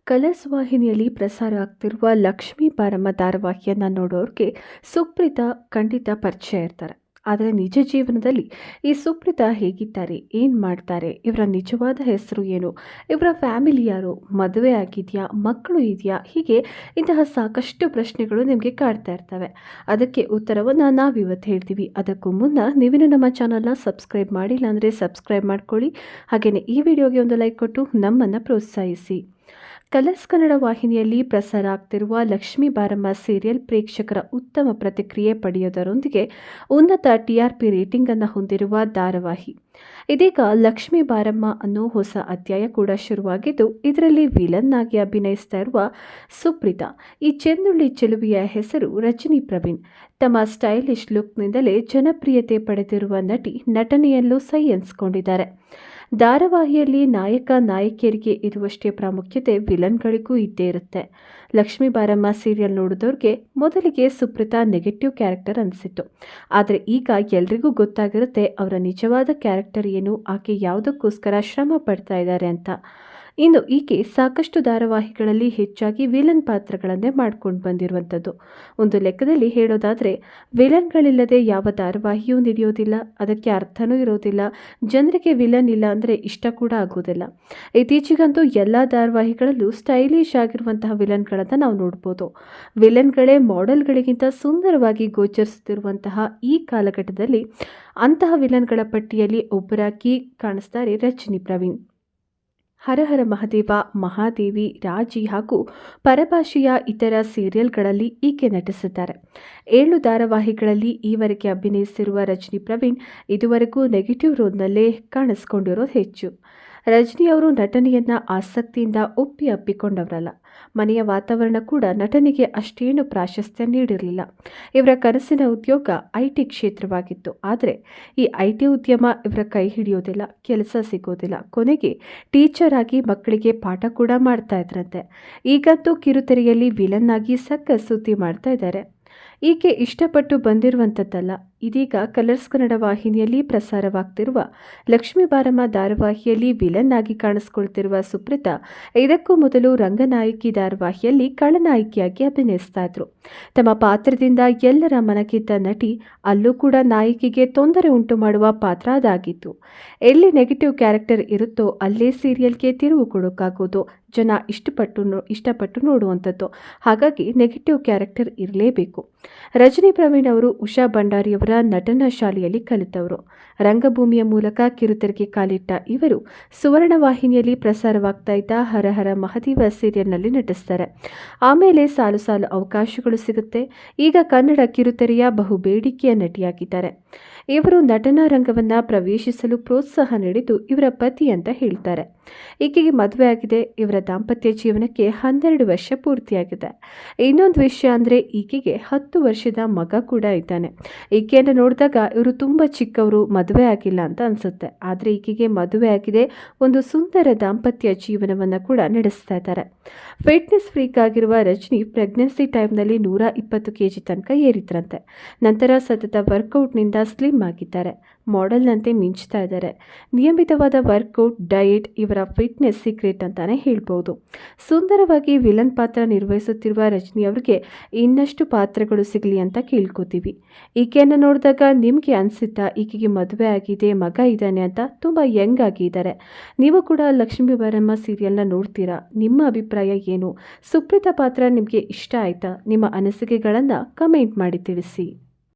Colours ವಾಹಿನಿಯಲ್ಲಿ ಪ್ರಸಾರ ಆಗ್ತಿರುವ ಲಕ್ಷ್ಮೀ ಬಾರಮ್ಮ ಧಾರಾವಾಹಿಯನ್ನು ನೋಡೋರಿಗೆ ಸುಪ್ರೀತಾ ಖಂಡಿತ ಪರಿಚಯ ಇರ್ತಾರೆ. ಆದರೆ ನಿಜ ಜೀವನದಲ್ಲಿ ಈ ಸುಪ್ರೀತಾ ಹೇಗಿದ್ದಾರೆ, ಏನು ಮಾಡ್ತಾರೆ, ಇವರ ನಿಜವಾದ ಹೆಸರು ಏನು, ಇವರ ಫ್ಯಾಮಿಲಿ ಯಾರು, ಮದುವೆ ಆಗಿದೆಯಾ, ಮಕ್ಕಳು ಇದೆಯಾ, ಹೀಗೆ ಇಂತಹ ಸಾಕಷ್ಟು ಪ್ರಶ್ನೆಗಳು ನಿಮಗೆ ಕಾಡ್ತಾ ಇರ್ತವೆ. ಅದಕ್ಕೆ ಉತ್ತರವನ್ನು ನಾವಿವತ್ತು ಹೇಳ್ತೀವಿ. ಅದಕ್ಕೂ ಮುನ್ನ ನೀವಿನ್ನು ನಮ್ಮ ಚಾನಲ್ನ ಸಬ್ಸ್ಕ್ರೈಬ್ ಮಾಡಿಲ್ಲ ಅಂದರೆ ಸಬ್ಸ್ಕ್ರೈಬ್ ಮಾಡ್ಕೊಳ್ಳಿ. ಹಾಗೆಯೇ ಈ ವಿಡಿಯೋಗೆ ಒಂದು ಲೈಕ್ ಕೊಟ್ಟು ನಮ್ಮನ್ನು ಪ್ರೋತ್ಸಾಹಿಸಿ. ಕಲರ್ಸ್ ಕನ್ನಡ ವಾಹಿನಿಯಲ್ಲಿ ಪ್ರಸಾರ ಆಗ್ತಿರುವ ಲಕ್ಷ್ಮೀ ಬಾರಮ್ಮ ಸೀರಿಯಲ್ ಪ್ರೇಕ್ಷಕರ ಉತ್ತಮ ಪ್ರತಿಕ್ರಿಯೆ ಪಡೆಯೋದರೊಂದಿಗೆ ಉನ್ನತ TRP ರೇಟಿಂಗ್ ಅನ್ನು ಹೊಂದಿರುವ ಧಾರಾವಾಹಿ. ಇದೀಗ ಲಕ್ಷ್ಮೀ ಬಾರಮ್ಮ ಅನ್ನೋ ಹೊಸ ಅಧ್ಯಾಯ ಕೂಡ ಶುರುವಾಗಿದ್ದು, ಇದರಲ್ಲಿ ವಿಲನ್ ಆಗಿ ಅಭಿನಯಿಸ್ತಾ ಇರುವ ಸುಪ್ರೀತಾ, ಈ ಚೆಂದುಳ್ಳಿ ಚೆಲುವೆಯ ಹೆಸರು ರಜನಿ ಪ್ರವೀಣ್. ತಮ್ಮ ಸ್ಟೈಲಿಶ್ ಲುಕ್ನಿಂದಲೇ ಜನಪ್ರಿಯತೆ ಪಡೆದಿರುವ ನಟಿ ನಟನೆಯಲ್ಲೂ ಸೈ ಎನ್ಸ್ಕೊಂಡಿದ್ದಾರೆ. ಧಾರಾವಾಹಿಯಲ್ಲಿ ನಾಯಕ ನಾಯಕಿಯರಿಗೆ ಇರುವಷ್ಟೇ ಪ್ರಾಮುಖ್ಯತೆ ವಿಲನ್ಗಳಿಗೂ ಇದ್ದೇ ಇರುತ್ತೆ. ಲಕ್ಷ್ಮೀ ಬಾರಮ್ಮ ಸೀರಿಯಲ್ ನೋಡಿದವ್ರಿಗೆ ಮೊದಲಿಗೆ ಸುಪ್ರೀತಾ ನೆಗೆಟಿವ್ ಕ್ಯಾರೆಕ್ಟರ್ ಅನಿಸಿತ್ತು. ಆದರೆ ಈಗ ಎಲ್ರಿಗೂ ಗೊತ್ತಾಗಿರುತ್ತೆ ಅವರ ನಿಜವಾದ ಕ್ಯಾರೆಕ್ಟರ್ ಏನು, ಆಕೆ ಯಾವುದಕ್ಕೋಸ್ಕರ ಶ್ರಮ ಪಡ್ತಾ ಇದ್ದಾರೆ ಅಂತ. ಇನ್ನು ಈಕೆ ಸಾಕಷ್ಟು ಧಾರಾವಾಹಿಗಳಲ್ಲಿ ಹೆಚ್ಚಾಗಿ ವಿಲನ್ ಪಾತ್ರಗಳನ್ನೇ ಮಾಡ್ಕೊಂಡು ಬಂದಿರುವಂಥದ್ದು. ಒಂದು ಲೆಕ್ಕದಲ್ಲಿ ಹೇಳೋದಾದರೆ ವಿಲನ್ಗಳಿಲ್ಲದೆ ಯಾವ ಧಾರಾವಾಹಿಯೂ ನಡೆಯೋದಿಲ್ಲ, ಅದಕ್ಕೆ ಅರ್ಥನೂ ಇರೋದಿಲ್ಲ, ಜನರಿಗೆ ವಿಲನ್ ಇಲ್ಲ ಅಂದರೆ ಇಷ್ಟ ಕೂಡ ಆಗೋದಿಲ್ಲ. ಇತ್ತೀಚೆಗಂತೂ ಎಲ್ಲ ಧಾರಾವಾಹಿಗಳಲ್ಲೂ ಸ್ಟೈಲಿಶ್ ಆಗಿರುವಂತಹ ವಿಲನ್ಗಳನ್ನು ನಾವು ನೋಡ್ಬೋದು. ವಿಲನ್ಗಳೇ ಮಾಡೆಲ್ಗಳಿಗಿಂತ ಸುಂದರವಾಗಿ ಗೋಚರಿಸುತ್ತಿರುವಂತಹ ಈ ಕಾಲಘಟ್ಟದಲ್ಲಿ ಅಂತಹ ವಿಲನ್ಗಳ ಪಟ್ಟಿಯಲ್ಲಿ ಒಬ್ಬರಾಗಿ ಕಾಣಿಸ್ತಾರೆ ರಜನಿ ಪ್ರವೀಣ್. ಹರಹರ ಮಹದೇವ, ಮಹಾದೇವಿ, ರಾಜಿ ಹಾಗೂ ಪರಭಾಷೆಯ ಇತರ ಸೀರಿಯಲ್ಗಳಲ್ಲಿ ಈಕೆ ನಟಿಸಿದ್ದಾರೆ. 7 ಧಾರಾವಾಹಿಗಳಲ್ಲಿ ಈವರೆಗೆ ಅಭಿನಯಿಸಿರುವ ರಜನಿ ಪ್ರವೀಣ್ ಇದುವರೆಗೂ ನೆಗೆಟಿವ್ ರೋಲ್ನಲ್ಲೇ ಕಾಣಿಸ್ಕೊಂಡಿರೋದು ಹೆಚ್ಚು. ರಜನಿ ಅವರು ನಟನೆಯನ್ನು ಆಸಕ್ತಿಯಿಂದ ಅಪ್ಪಿಕೊಂಡವರಲ್ಲ. ಮನೆಯ ವಾತಾವರಣ ಕೂಡ ನಟನೆಗೆ ಅಷ್ಟೇನು ಪ್ರಾಶಸ್ತ್ಯ ನೀಡಿರಲಿಲ್ಲ. ಇವರ ಕನಸಿನ ಉದ್ಯೋಗ IT ಕ್ಷೇತ್ರವಾಗಿತ್ತು. ಆದರೆ ಈ IT ಉದ್ಯಮ ಇವರ ಕೈ ಹಿಡಿಯೋದಿಲ್ಲ, ಕೆಲಸ ಸಿಗೋದಿಲ್ಲ. ಕೊನೆಗೆ ಟೀಚರ್ ಆಗಿ ಮಕ್ಕಳಿಗೆ ಪಾಠ ಕೂಡ ಮಾಡ್ತಾ ಇದ್ರಂತೆ. ಈಗಂತೂ ಕಿರುತೆರೆಯಲ್ಲಿ ವಿಲನ್ ಆಗಿ ಸಕ್ಕ ಸುದ್ದಿ ಮಾಡ್ತಾ ಇದ್ದಾರೆ. ಈಕೆ ಇಷ್ಟಪಟ್ಟು ಬಂದಿರುವಂಥದ್ದಲ್ಲ. ಇದೀಗ ಕಲರ್ಸ್ ಕನ್ನಡ ವಾಹಿನಿಯಲ್ಲಿ ಪ್ರಸಾರವಾಗ್ತಿರುವ ಲಕ್ಷ್ಮೀ ಬಾರಮ್ಮ ಧಾರಾವಾಹಿಯಲ್ಲಿ ವಿಲನ್ ಆಗಿ ಕಾಣಿಸ್ಕೊಳ್ತಿರುವ ಸುಪ್ರೀತಾ ಇದಕ್ಕೂ ಮೊದಲು ರಂಗನಾಯಕಿ ಧಾರಾವಾಹಿಯಲ್ಲಿ ಖಳನಾಯಕಿಯಾಗಿ ಅಭಿನಯಿಸ್ತಾ ಇದ್ರು. ತಮ್ಮ ಪಾತ್ರದಿಂದ ಎಲ್ಲರ ಮನಗೆದ್ದ ನಟಿ. ಅಲ್ಲೂ ಕೂಡ ನಾಯಕಿಗೆ ತೊಂದರೆ ಉಂಟು ಮಾಡುವ ಪಾತ್ರ ಅದಾಗಿತ್ತು. ಎಲ್ಲಿ ನೆಗೆಟಿವ್ ಕ್ಯಾರೆಕ್ಟರ್ ಇರುತ್ತೋ ಅಲ್ಲೇ ಸೀರಿಯಲ್ಗೆ ತಿರುವು ಕೊಡೋಕ್ಕಾಗೋದು. ಜನ ಇಷ್ಟಪಟ್ಟು ನೋಡುವಂಥದ್ದು. ಹಾಗಾಗಿ ನೆಗೆಟಿವ್ ಕ್ಯಾರೆಕ್ಟರ್ ಇರಲೇಬೇಕು. ರಜನಿ ಪ್ರವೀಣ್ ಅವರು ಉಷಾ ಭಂಡಾರಿಯವರ ನಟನಾ ಶಾಲೆಯಲ್ಲಿ ಕಲಿತವರು. ರಂಗಭೂಮಿಯ ಮೂಲಕ ಕಿರುತೆರೆಗೆ ಕಾಲಿಟ್ಟ ಇವರು ಸುವರ್ಣ ವಾಹಿನಿಯಲ್ಲಿ ಪ್ರಸಾರವಾಗ್ತಾ ಇದ್ದ ಹರಹರ ಮಹದೇವ ಸೀರಿಯಲ್ನಲ್ಲಿ ನಟಿಸ್ತಾರೆ. ಆಮೇಲೆ ಸಾಲು ಸಾಲು ಅವಕಾಶಗಳು ಸಿಗುತ್ತೆ. ಈಗ ಕನ್ನಡ ಕಿರುತೆರೆಯ ಬಹು ಬೇಡಿಕೆಯ ನಟಿಯಾಗಿದ್ದಾರೆ. ಇವರು ನಟನಾ ರಂಗವನ್ನು ಪ್ರವೇಶಿಸಲು ಪ್ರೋತ್ಸಾಹ ನೀಡಿದ್ದು ಇವರ ಪತಿ ಅಂತ ಹೇಳ್ತಾರೆ. ಈಕೆಗೆ ಮದುವೆ ಆಗಿದೆ. ಇವರ ದಾಂಪತ್ಯ ಜೀವನಕ್ಕೆ 12 ವರ್ಷ ಪೂರ್ತಿಯಾಗಿದೆ. ಇನ್ನೊಂದು ವಿಷಯ ಅಂದರೆ ಈಕೆಗೆ 10 ವರ್ಷದ ಮಗ ಕೂಡ ಇದ್ದಾನೆ. ಈಕೆಯನ್ನು ನೋಡಿದಾಗ ಇವರು ತುಂಬ ಚಿಕ್ಕವರು, ಮದುವೆ ಆಗಿಲ್ಲ ಅಂತ ಅನಿಸುತ್ತೆ. ಆದರೆ ಈಕೆಗೆ ಮದುವೆ ಆಗಿದೆ. ಒಂದು ಸುಂದರ ದಾಂಪತ್ಯ ಜೀವನವನ್ನು ಕೂಡ ನಡೆಸ್ತಾ ಇದ್ದಾರೆ. ಫಿಟ್ನೆಸ್ ಫ್ರೀಕ್ ಆಗಿರುವ ರಜನಿ ಪ್ರೆಗ್ನೆನ್ಸಿ ಟೈಮ್ನಲ್ಲಿ 120 kg ತನಕ ಏರಿದ್ರಂತೆ. ನಂತರ ಸತತ ವರ್ಕೌಟ್ನಿಂದ ಸ್ಲಿಮ್ ಆಗಿದ್ದಾರೆ. ಮಾಡೆಲ್ನಂತೆ ಮಿಂಚ್ತಾ ಇದ್ದಾರೆ. ನಿಯಮಿತವಾದ ವರ್ಕೌಟ್, ಡಯೆಟ್ ಇವರ ಫಿಟ್ನೆಸ್ ಸೀಕ್ರೆಟ್ ಅಂತಾನೆ ಹೇಳ್ಬೋದು. ಸುಂದರವಾಗಿ ವಿಲನ್ ಪಾತ್ರ ನಿರ್ವಹಿಸುತ್ತಿರುವ ರಜನಿ ಅವರಿಗೆ ಇನ್ನಷ್ಟು ಪಾತ್ರಗಳು ಸಿಗಲಿ ಅಂತ ಕೇಳ್ಕೋತೀವಿ. ಈಕೆಯನ್ನು ನೋಡಿದಾಗ ನಿಮಗೆ ಅನಿಸುತ್ತಾ ಈಕೆಗೆ ಮದುವೆ ಆಗಿದೆ, ಮಗ ಇದ್ದಾನೆ ಅಂತ? ತುಂಬ ಯಂಗ್ ಆಗಿದ್ದಾರೆ. ನೀವು ಕೂಡ ಲಕ್ಷ್ಮೀ ಬಾರಮ್ಮ ಸೀರಿಯಲ್ನ ನೋಡ್ತೀರಾ? ನಿಮ್ಮ ಅಭಿಪ್ರಾಯ ಏನು? ಸುಪ್ರೀತಾ ಪಾತ್ರ ನಿಮಗೆ ಇಷ್ಟ ಆಯ್ತಾ? ನಿಮ್ಮ ಅನಿಸಿಕೆಗಳನ್ನು ಕಮೆಂಟ್ ಮಾಡಿ ತಿಳಿಸಿ.